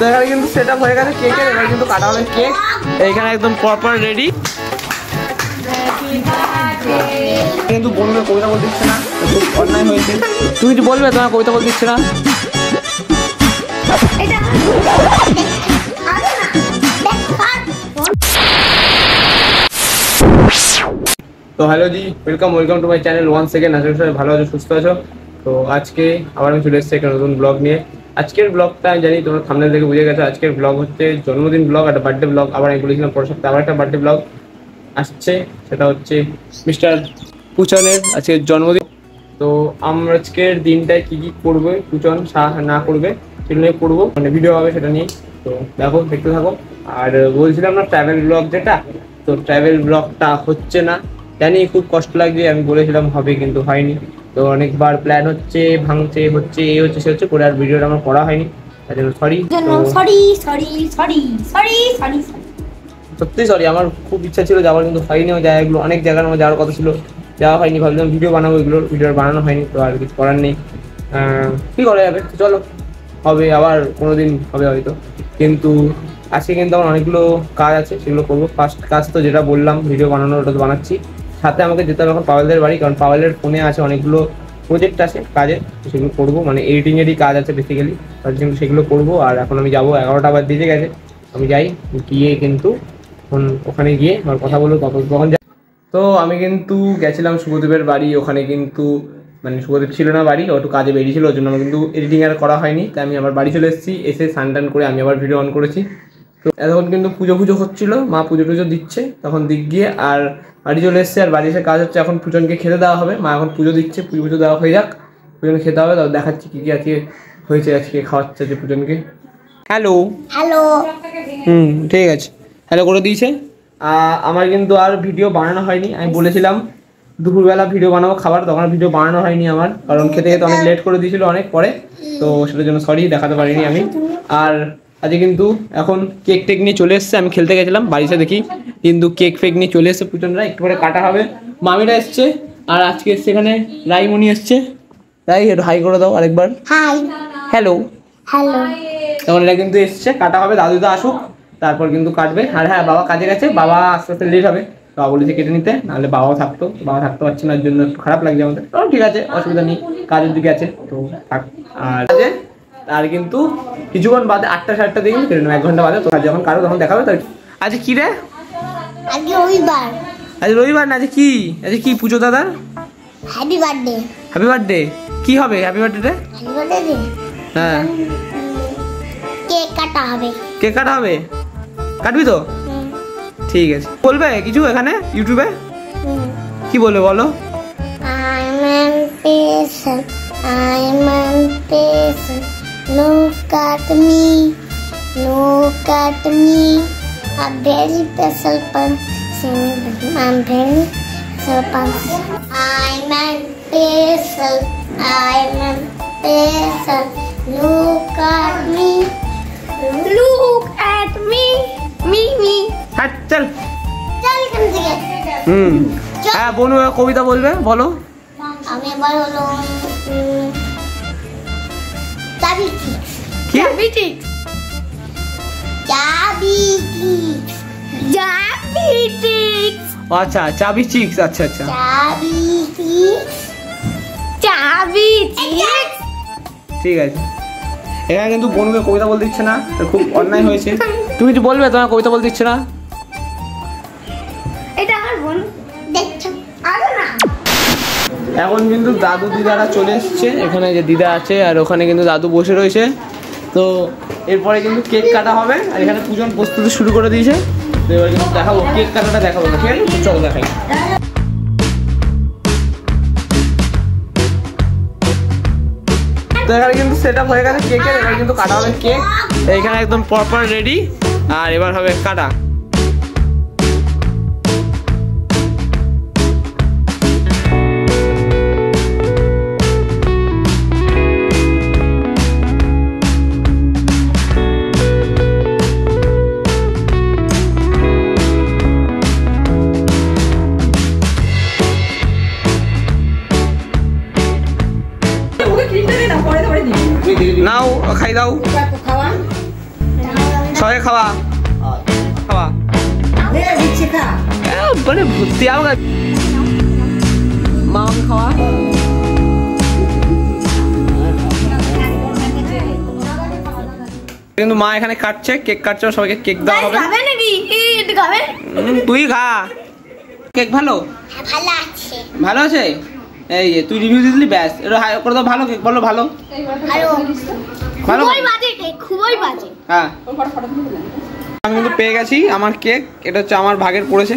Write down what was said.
তো এখানে কিন্তু সেটআপ হয়ে গেছে কেকের, এবার কিন্তু কাটা হবে কেক। এইখানে একদম প্রপার রেডি। কিন্তু বন্ধুরা কবিতা বলতে দিচ্ছে না, খুব অন্যায় হয়েছে। তুমি কি বলবে তোমার কবিতা বলতে দিচ্ছে না? তো হ্যালো জি, welcome to my channel one second. আশা করি ভালো আছো, সুস্থ আছো। তো আজকে আবার আমি চলে এসেছি একটা নতুন ব্লগ নিয়ে। আজকের ব্লগটা আমি জানি তোমরা থাম্বনেল দেখে বুঝে গেছো, আজকের ব্লগ হচ্ছে জন্মদিন ব্লগ, একটা বার্থডে ব্লগ। আবার আমি বলেছিলাম পরের সপ্তাহে আবার একটা বার্থডে ব্লগ আসছে, সেটা হচ্ছে মিস্টার পুচনের আজকের জন্মদিন। তো আমরা আজকের দিনটায় কী কী করবে পুচন না করবে সেটা নিয়ে করবো, মানে ভিডিও হবে সেটা নিয়ে। তো দেখো, দেখতে থাকো। আর বলছিলাম না ট্রাভেল ব্লগ যেটা, তো ট্রাভেল ব্লগটা হচ্ছে না, জানি খুব কষ্ট লাগছে। আমি বলেছিলাম হবে, কিন্তু হয়নি। তো অনেকবার প্ল্যান হচ্ছে, ভাঙছে, হচ্ছে এই হচ্ছে সে হচ্ছে করে, আর ভিডিওটা আমার করা হয়নি, তার জন্য সরি। সত্যি সরি, আমার খুব ইচ্ছা ছিল যাওয়ার, কিন্তু হয়নি। ওই জায়গাগুলো অনেক জায়গার আমার যাওয়ার কথা ছিল, যাওয়া হয়নি। ভাবলাম ভিডিও বানাবো, এগুলোর ভিডিও বানানো হয়নি। তো আর কিছু করার নেই, কী করা যাবে। চলো, হবে আবার কোনো দিন হবে হয়তো। কিন্তু আজকে কিন্তু আমার অনেকগুলো কাজ আছে, সেগুলো করবো। ফার্স্ট কাজ তো যেটা বললাম ভিডিও বানানো, ওটা তো বানাচ্ছি। সাথে আমাকে যেতে হবে এখন পাওয়েলদের বাড়ি, কারণ পাওয়েলের ফোনে আছে অনেকগুলো প্রজেক্ট আছে কাজের, সেগুলো করবো। মানে এডিটিংয়েরই কাজ আছে বেসিক্যালি, তার জন্য সেগুলো করবো। আর এখন আমি যাবো, 11টা আবার দিতে গেছে। আমি যাই, গিয়ে কিন্তু ওখানে গিয়ে আমার কথা বলবো তখন যাই। তো আমি কিন্তু গেছিলাম শুভদীপের বাড়ি, ওখানে কিন্তু মানে শুভদীপ ছিল না বাড়ি, ও একটু কাজে বেরিয়েছিল, ওর জন্য আমার কিন্তু এডিটিং আর করা হয়নি। তাই আমি আবার বাড়ি চলে এসেছি, এসে স্নান করে আমি আবার ভিডিও অন করেছি। তো এখন কিন্তু পুজো হচ্ছিলো, মা পুজো দিচ্ছে, তখন দিক গিয়ে আর বাড়ি চলে এসছে। আর বাড়ি এসে কাজ হচ্ছে, এখন পুজনকে খেতে দেওয়া হবে। মা এখন পুজো দিচ্ছে, পুজো দেওয়া হয়ে যাক, পুজনকে খেতে হবে। তাও দেখাচ্ছি কী কী আজকে হয়েছে, আজকে খাওয়াচ্ছে যে পুজনকে। হ্যালো ঠিক আছে, হ্যালো করে দিয়েছে। আমার কিন্তু আর ভিডিও বানানো হয়নি। আমি বলেছিলাম দুপুরবেলা ভিডিও বানাবো খাবার, তখন ভিডিও বানানো হয়নি আমার, কারণ খেতে অনেক লেট করে দিয়েছিল অনেক পরে। তো সেটার জন্য সরি, দেখাতে পারিনি আমি। আর আজকে কিন্তু এখন কেক টেক নিয়ে চলে এসছে, আমি খেলতে গেছিলাম, বাড়িতে দেখি কিন্তু কেক ফেক নিয়ে চলে এসছে পুজনরা, একটু করে কাটা হবে। মামিরা এসছে, আর আজকে এসছে এখানে রাইমণি এসছে। তাই একটু হাই করে দাও আরেকবার। Hi, hello. তখন এরা কিন্তু এসছে, কাটা হবে, দাদুদা আসুক তারপর কিন্তু কাটবে। আর হ্যাঁ, বাবা কাজে গেছে, বাবা আস্তে আস্তে লেট হবে, বাবা বলেছে কেটে নিতে, নাহলে বাবাও থাকতো, বাবা থাকতে পারছে না, ওর জন্য একটু খারাপ লাগছে আমাদের। তো ঠিক আছে, অসুবিধা নেই, কাজের দিকে আছে তো থাক। আর কিন্তু কিছুক্ষণ বাদে 8টা 7টা দিকে কেটে নেবো, 1 ঘন্টা বাদে। তো যখন কাটো তখন দেখাবে। তো আজকে কি রে? আজকে রবিবার না, আজকে কি পুজো দাদার? Happy birthday. কি হবে হ্যাপি বার্থডে? হ্যাঁ, কেক কাটা হবে। কাটবি তো? ঠিক আছে। বলবে কিছু এখানে ইউটিউবে? কি বলবে বলো? I'm impatient. Look at me. A very special person. I'm very special person. I'm impatient. Look at me. Me. হাট চল এখান থেকে। হ্যাঁ বনু, কবিতা বলবে, বলো। আমি এবার হলো চাবি চিক্স। আচ্ছা, চাবি চিক্স। আচ্ছা ঠিক আছে। এখানে কিন্তু বনুকে কবিতা বলতে দিচ্ছে না, খুব অন্যায় হয়েছে। তুমি কিছু বলবে তোমার কবিতা বলতে দিচ্ছে না? এখন কিন্তু দাদু দিদারা চলে এসছে, এখানে যে দিদা আছে আর ওখানে কিন্তু দাদু বসে রয়েছে। তো এরপরে কিন্তু কেক কাটা হবে, আর এখানে পূজন প্রস্তুতি শুরু করে দিয়েছে। তো এবার কিন্তু দেখাবো, কেক কাটাটা দেখাবো, ঠিক আছে? চলো দেখাই। তো এখানে কিন্তু সেটআপ হয়ে গেছে কেকের, এবার কিন্তু কাটা হবে কেক। এইখানে একদম প্রপার রেডি, আর এবার হবে কাটা। নাও খাই দাও। সবাই খাওয়া খাওয়া মানে ভর্তি আমার মা আমাকে খাওয়া। কিন্তু মা এখানে কাটছে, কেক কাটছে, সবাইকে কেক দেওয়া হবে। তুই খা। কেক ভালো ভালো আছে। এই যে তুই রিভিউ দিলি ব্যাস, এটা হাই করে দাও। ভালো কেক বলো, ভালো ভালো হ্যাঁ। আমি কিন্তু পেয়ে গেছি আমার কেক, এটা হচ্ছে আমার ভাগের পড়েছে।